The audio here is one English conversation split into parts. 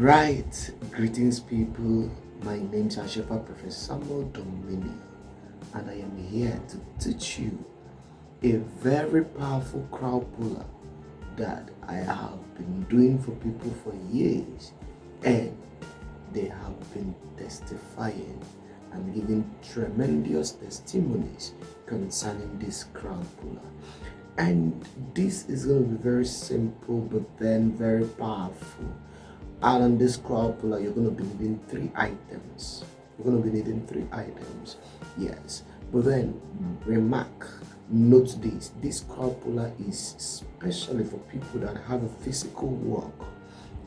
Right, greetings people. My name is Ashepa Professor Samuel Domini, and I am here to teach you a very powerful crowd puller that I have been doing for people for years, and they have been testifying and giving tremendous testimonies concerning this crowd puller. And this is going to be very simple but then very powerful. And on this crowd puller, you're going to be needing three items. Yes. But then note this crowd puller is especially for people that have a physical work.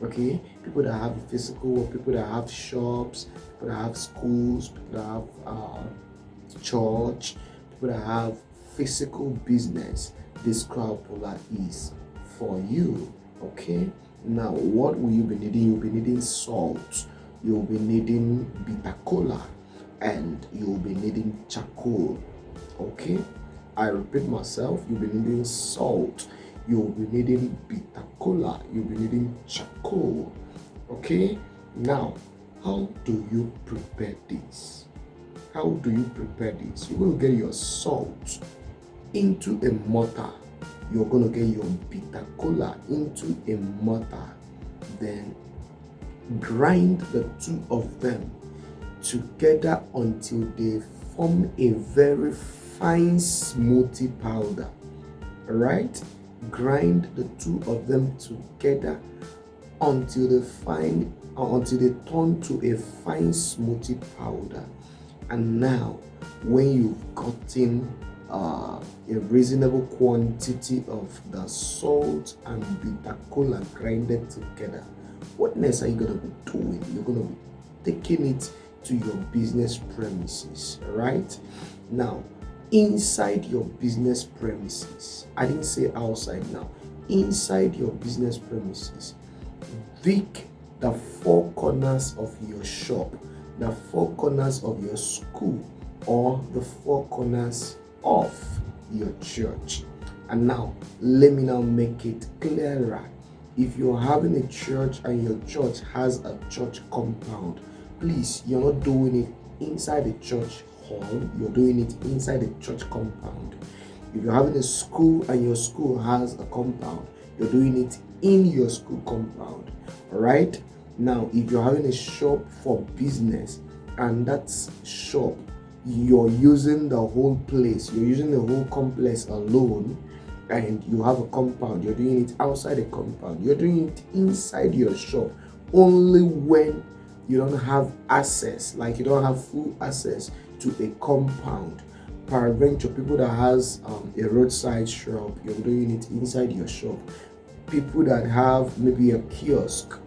Okay, people that have a physical work, people that have shops, people that have schools, people that have church, people that have physical business. This crowd puller is for you. Okay, now what will you be needing? You'll be needing salt, you'll be needing bitter cola, and you'll be needing charcoal. Okay, I repeat myself, you'll be needing salt, you'll be needing bitter cola, you'll be needing charcoal. Okay, now how do you prepare this? You're going to get your salt into a mortar. You're going to get your bitter cola into a mortar. Then grind the two of them together until they form a very fine smoothie powder. Alright? Grind the two of them together until they turn to a fine smoothie powder. And now, when you've gotten a reasonable quantity of the salt and bitter cola grinded together, what next are you going to be doing? You're going to be taking it to your business premises, right? Now, inside your business premises, I didn't say outside now, inside your business premises, pick the four corners of your shop, the four corners of your school, or the four corners of your church. And now, let me now make it clearer. If you're having a church and your church has a church compound, please, you're not doing it inside the church hall, you're doing it inside the church compound. If you're having a school and your school has a compound, you're doing it in your school compound. All right? Now, if you're having a shop for business and that shop, you're using the whole place, you're using the whole complex alone, and you have a compound, you're doing it outside the compound, you're doing it inside your shop only when you don't have access, like you don't have full access to a compound. Peradventure, people that has a roadside shop, you're doing it inside your shop. People that have maybe a kiosk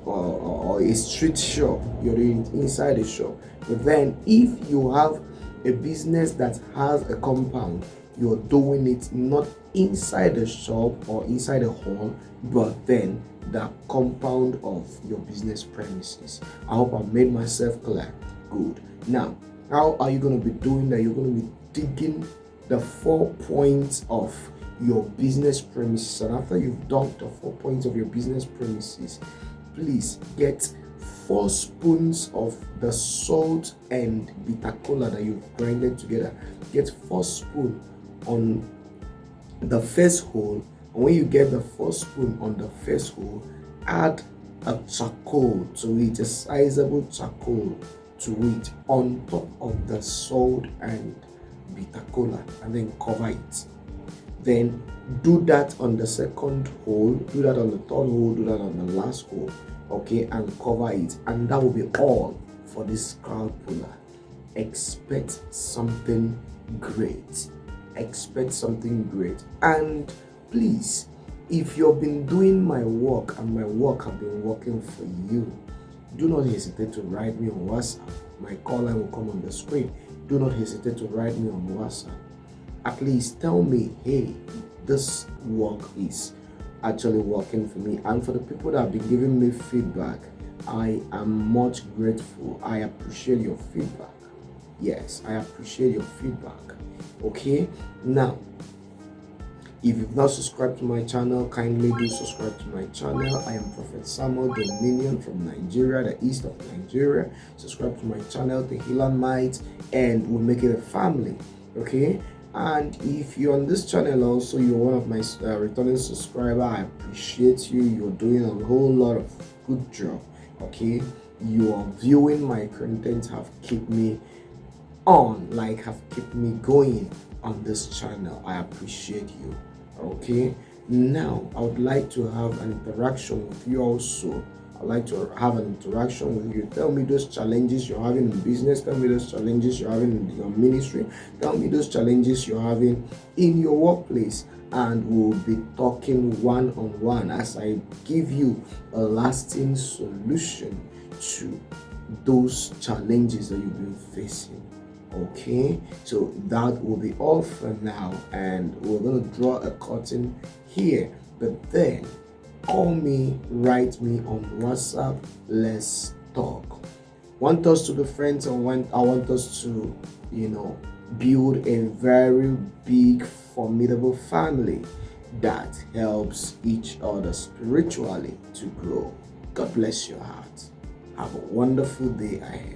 or a street shop, you're doing it inside the shop. But then if you have a business that has a compound, you're doing it not inside the shop or inside the hall, but then the compound of your business premises. I hope I made myself clear. Good. Now, how are you going to be doing that? You're going to be digging the 4 points of your business premises, and after you've dug the 4 points of your business premises, please get 4 spoons of the salt and bitter cola that you've grinded together. Get 4 spoons on the first hole, and when you get the 4 spoon on the first hole, add a charcoal to it, a sizable charcoal to it on top of the salt and bitter cola, and then cover it. Then do that on the second hole, do that on the third hole, do that on the last hole, okay, and cover it. And that will be all for this crowd puller. Expect something great. And please, if you've been doing my work and my work have been working for you, do not hesitate to write me on WhatsApp. My call line will come on the screen. Do not hesitate to write me on WhatsApp. At least tell me, hey, this work is actually working for me. And for the people that have been giving me feedback, I am much grateful. I appreciate your feedback. Yes, I appreciate your feedback. Okay, now If you've not subscribed to my channel, kindly do subscribe to my channel. I am Prophet Samuel Dominion from Nigeria, the east of Nigeria. Subscribe to my channel, The Healing Might, and we'll make it a family. Okay? And if you're on this channel also, you're one of my returning subscriber, I appreciate you. You're doing a whole lot of good job. Okay? Your viewing my content have kept me on, like have kept me going on this channel. I appreciate you. Okay, now I would like to have an interaction with you also. I'd like to have an interaction with you. Tell me those challenges you're having in business. Tell me those challenges you're having in your ministry. Tell me those challenges you're having in your workplace. And we'll be talking one-on-one as I give you a lasting solution to those challenges that you've been facing. Okay, so that will be all for now, and we're going to draw a curtain here. But then call me, write me on WhatsApp, let's talk. Want us to be friends, or I want us to build a very big formidable family that helps each other spiritually to grow. God bless your heart. Have a wonderful day ahead.